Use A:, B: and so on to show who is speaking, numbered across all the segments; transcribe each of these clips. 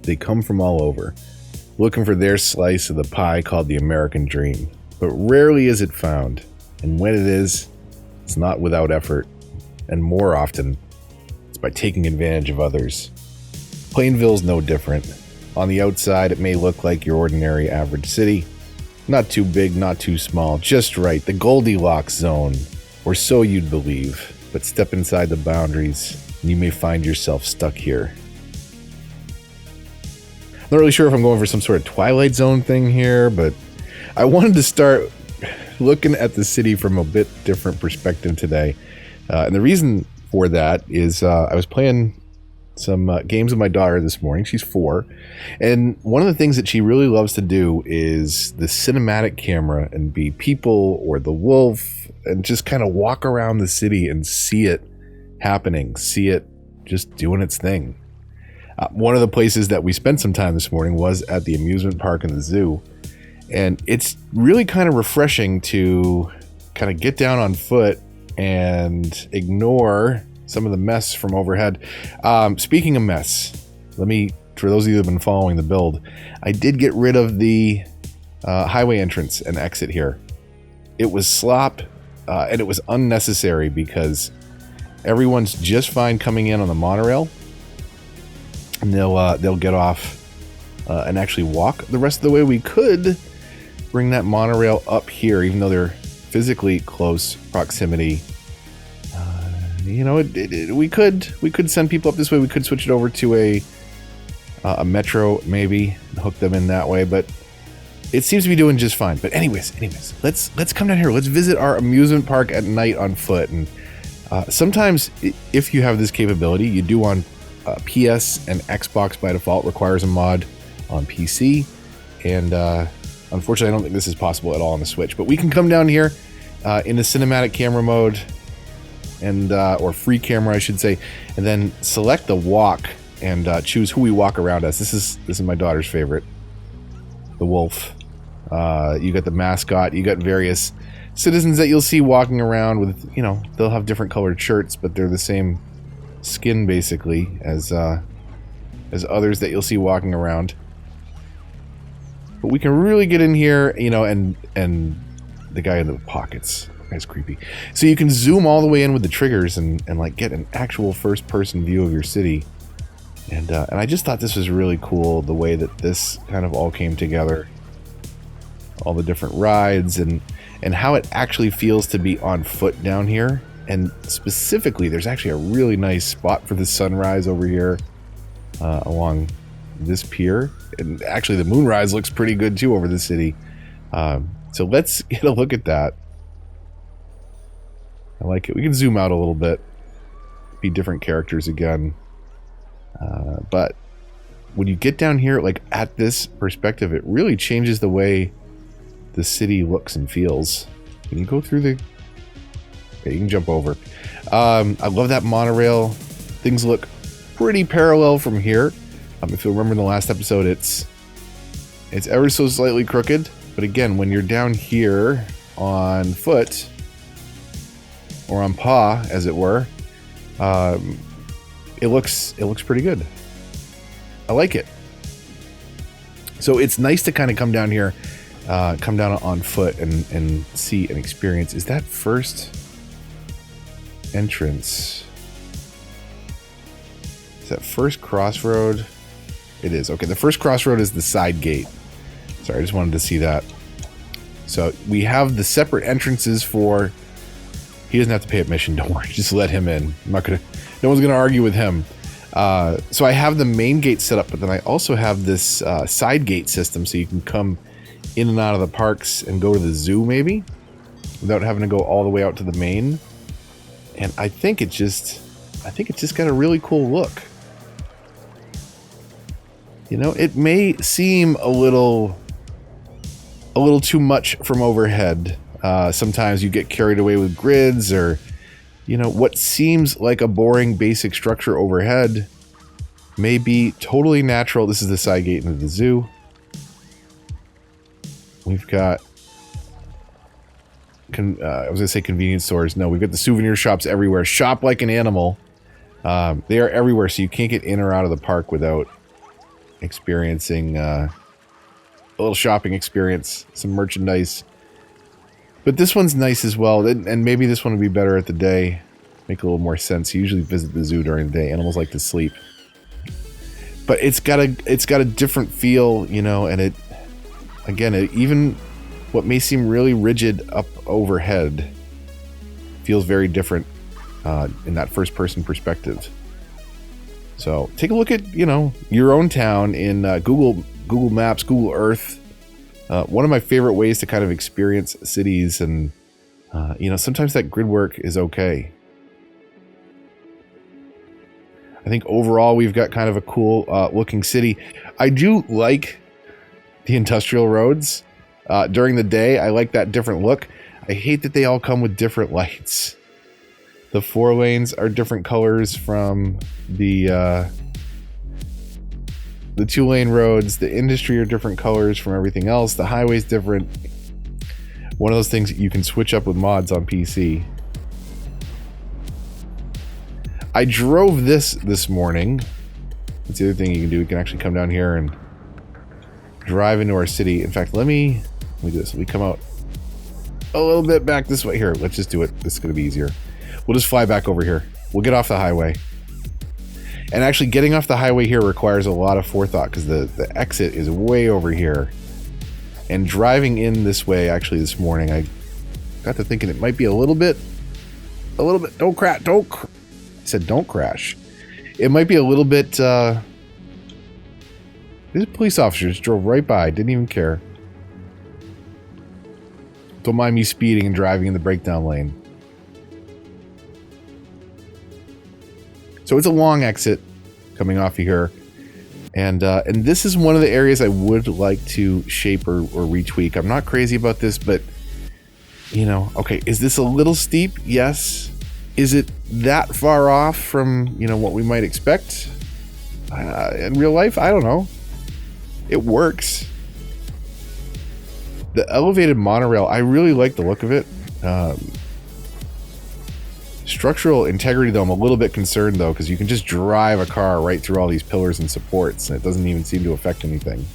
A: they come from all over, looking for their slice of the pie called the American dream. But rarely is it found, and when it is, it's not without effort, and more often, it's by taking advantage of others. Plainville's no different. On the outside, it may look like your ordinary average city. Not too big, not too small, just right, the Goldilocks zone, or so you'd believe. But step inside the boundaries, and you may find yourself stuck here. Not really sure if I'm going for some sort of Twilight Zone thing here, but I wanted to start looking at the city from a bit different perspective today. And the reason for that is I was playing some games with my daughter this morning. She's 4. And one of the things that she really loves to do is the cinematic camera and be people or the wolf and just kind of walk around the city and see it happening, see it just doing its thing. One of the places that we spent some time this morning was at the amusement park and the zoo. And it's really kind of refreshing to kind of get down on foot and ignore some of the mess from overhead. Speaking of mess, for those of you that have been following the build, I did get rid of the highway entrance and exit here. It was slop, and it was unnecessary because everyone's just fine coming in on the monorail. And they'll get off and actually walk the rest of the way. We could bring that monorail up here, even though they're physically close proximity. We could send people up this way. We could switch it over to a metro maybe and hook them in that way. But it seems to be doing just fine. But anyways, let's come down here. Let's visit our amusement park at night on foot. And sometimes, if you have this capability, you do on PS and Xbox by default. Requires a mod on PC, and unfortunately I don't think this is possible at all on the Switch, but we can come down here in the cinematic camera mode and or free camera I should say, and then select the walk and choose who we walk around as. This is my daughter's favorite, the wolf. You got the mascot, you got various citizens that you'll see walking around with, they'll have different colored shirts, but they're the same skin basically as others that you'll see walking around. But we can really get in here, and the guy in the pockets, that guy's creepy. So you can zoom all the way in with the triggers and like get an actual first person view of your city. And I just thought this was really cool, the way that this kind of all came together. All the different rides and how it actually feels to be on foot down here. And specifically, there's actually a really nice spot for the sunrise over here along this pier. And actually, the moonrise looks pretty good, too, over the city. So let's get a look at that. I like it. We can zoom out a little bit. Be different characters again. But when you get down here, like at this perspective, it really changes the way the city looks and feels. Can you go through the... Okay, you can jump over. I love that monorail. Things look pretty parallel from here. If you remember in the last episode, it's ever so slightly crooked. But again, when you're down here on foot, or on paw, as it were, it looks pretty good. I like it. So it's nice to kind of come down here, come down on foot and see and experience. Is that first entrance? Is that first crossroad? It is. Okay, the first crossroad is the side gate. Sorry, I just wanted to see that. So we have the separate entrances for... He doesn't have to pay admission, don't worry. Just let him in. No one's gonna argue with him. So I have the main gate set up, but then I also have this side gate system, so you can come in and out of the parks and go to the zoo maybe, without having to go all the way out to the main. And I think it just got a really cool look. It may seem a little too much from overhead. Sometimes you get carried away with grids, or what seems like a boring basic structure overhead may be totally natural. This is the side gate into the zoo. We've got I was gonna say convenience stores. No, we've got the souvenir shops everywhere. Shop like an animal. They are everywhere, so you can't get in or out of the park without experiencing a little shopping experience, some merchandise. But this one's nice as well, and maybe this one would be better at the day. Make a little more sense. You usually visit the zoo during the day. Animals like to sleep. But it's got a different feel, you know, and even what may seem really rigid up overhead feels very different in that first person perspective. So take a look at, you know, your own town in Google Maps, Google Earth. One of my favorite ways to kind of experience cities, and you know, sometimes that grid work is okay. I think overall we've got kind of a cool looking city. I do like the industrial roads. During the day, I like that different look. I hate that they all come with different lights. The 4 lanes are different colors from the 2-lane roads. The industry are different colors from everything else. The highway's different. One of those things that you can switch up with mods on PC. I drove this morning. That's the other thing you can do. You can actually come down here and drive into our city. In fact, let me do this. Let me come out a little bit back this way. Here, let's just do it. This is going to be easier. We'll just fly back over here. We'll get off the highway. And actually getting off the highway here requires a lot of forethought because the exit is way over here. And driving in this way, actually this morning, I got to thinking it might be a little bit, don't crash, I said don't crash. It might be a little bit, these police officers drove right by, didn't even care. Don't mind me speeding and driving in the breakdown lane. So it's a long exit coming off of here. And this is one of the areas I would like to shape or retweak. I'm not crazy about this, but, you know, okay, is this a little steep? Yes. Is it that far off from, you know, what we might expect in real life? I don't know. It works. The elevated monorail, I really like the look of it. Structural integrity, though, I'm a little bit concerned, though, because you can just drive a car right through all these pillars and supports, and it doesn't even seem to affect anything.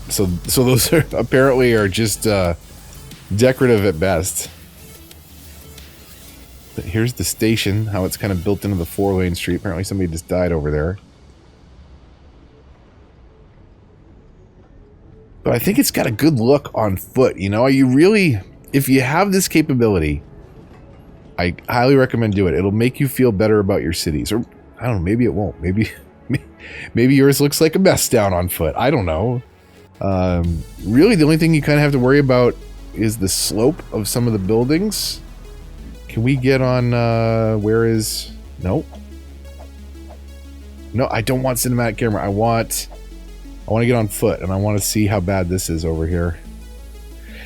A: So those are apparently are just decorative at best. But here's the station, how it's kind of built into the 4-lane street. Apparently somebody just died over there. But I think it's got a good look on foot. You know, if you have this capability, I highly recommend do it. It'll make you feel better about your cities. Or, I don't know, maybe it won't. Maybe yours looks like a mess down on foot. I don't know. Really, the only thing you kind of have to worry about is the slope of some of the buildings. Can we get on, nope. No, I don't want cinematic camera. I want to get on foot, and I want to see how bad this is over here.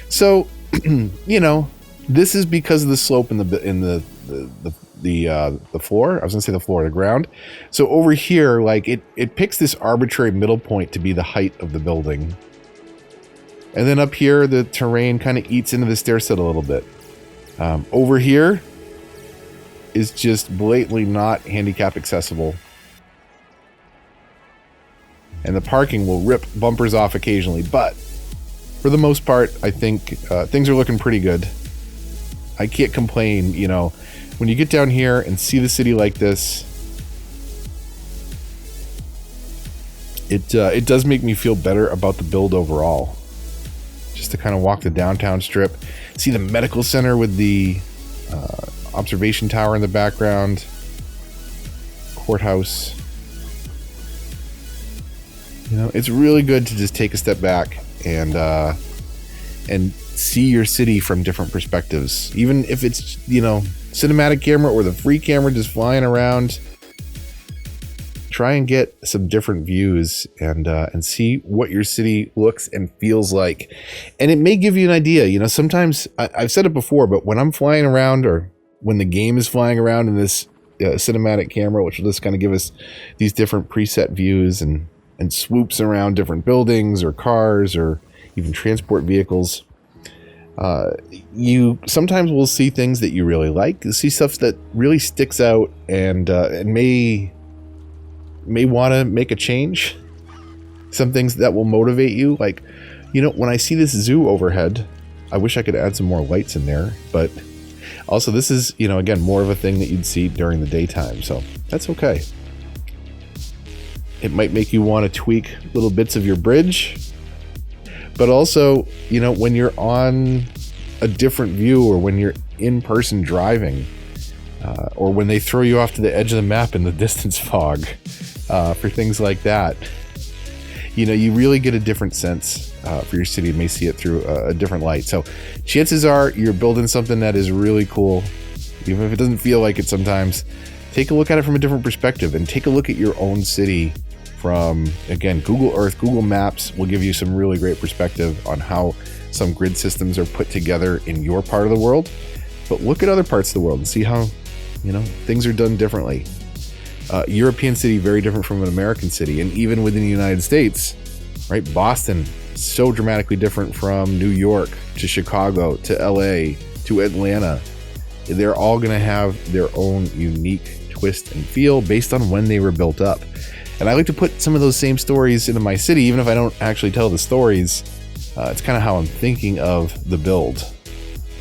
A: So, you know, this is because of the slope in the floor. I was gonna say the floor, the ground. So over here, like it picks this arbitrary middle point to be the height of the building, and then up here, the terrain kind of eats into the stair set a little bit. Over here is just blatantly not handicap accessible. And the parking will rip bumpers off occasionally, but for the most part, I think things are looking pretty good. I can't complain, you know. When you get down here and see the city like this, it does make me feel better about the build overall. Just to kind of walk the downtown strip, see the medical center with the observation tower in the background, courthouse. You know, it's really good to just take a step back and see your city from different perspectives. Even if it's, you know, cinematic camera or the free camera just flying around. Try and get some different views and see what your city looks and feels like. And it may give you an idea. You know, sometimes, I've said it before, but when I'm flying around or when the game is flying around in this cinematic camera, which will just kind of give us these different preset views and swoops around different buildings or cars or even transport vehicles, you sometimes will see things that you really like. You'll see stuff that really sticks out and may may want to make a change. Some things that will motivate you. Like, you know, when I see this zoo overhead, I wish I could add some more lights in there. But also this is, you know, again, more of a thing that you'd see during the daytime. So that's okay. It might make you want to tweak little bits of your bridge. But also, you know, when you're on a different view, or when you're in person driving, or when they throw you off to the edge of the map in the distance fog, for things like that, you know, you really get a different sense for your city. You may see it through a different light. So chances are you're building something that is really cool, even if it doesn't feel like it sometimes. Take a look at it from a different perspective, and take a look at your own city from, again, Google Earth. Google Maps will give you some really great perspective on how some grid systems are put together in your part of the world. But look at other parts of the world and see how, you know, things are done differently. European city, very different from an American city. And even within the United States, right? Boston, so dramatically different from New York to Chicago to LA to Atlanta. They're all going to have their own unique twist and feel based on when they were built up. And I like to put some of those same stories into my city, even if I don't actually tell the stories. It's kind of how I'm thinking of the build.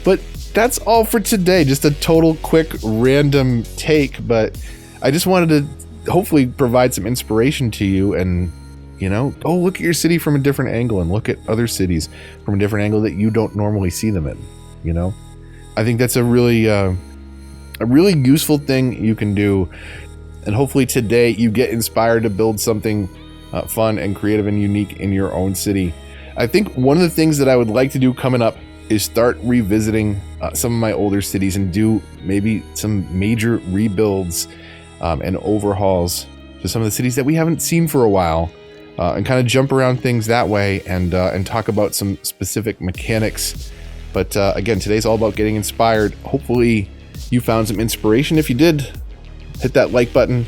A: But that's all for today. Just a total quick random take, but I just wanted to hopefully provide some inspiration to you, and, you know, go look at your city from a different angle and look at other cities from a different angle that you don't normally see them in. You know, I think that's a really useful thing you can do. And hopefully today you get inspired to build something fun and creative and unique in your own city. I think one of the things that I would like to do coming up is start revisiting some of my older cities and do maybe some major rebuilds and overhauls to some of the cities that we haven't seen for a while, and kind of jump around things that way, and talk about some specific mechanics. But again, today's all about getting inspired. Hopefully you found some inspiration. If you did, hit that like button,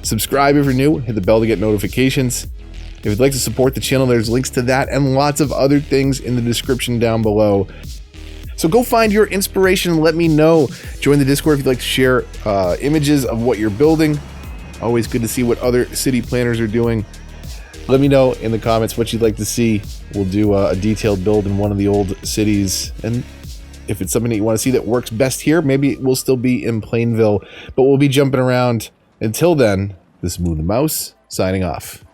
A: subscribe if you're new, hit the bell to get notifications. If you'd like to support the channel, there's links to that and lots of other things in the description down below. So go find your inspiration and let me know. Join the Discord if you'd like to share images of what you're building. Always good to see what other city planners are doing. Let me know in the comments what you'd like to see. We'll do a detailed build in one of the old cities. And if it's something that you want to see that works best here, maybe we'll still be in Plainville, but we'll be jumping around. Until then, this is Moo the Mouse, signing off.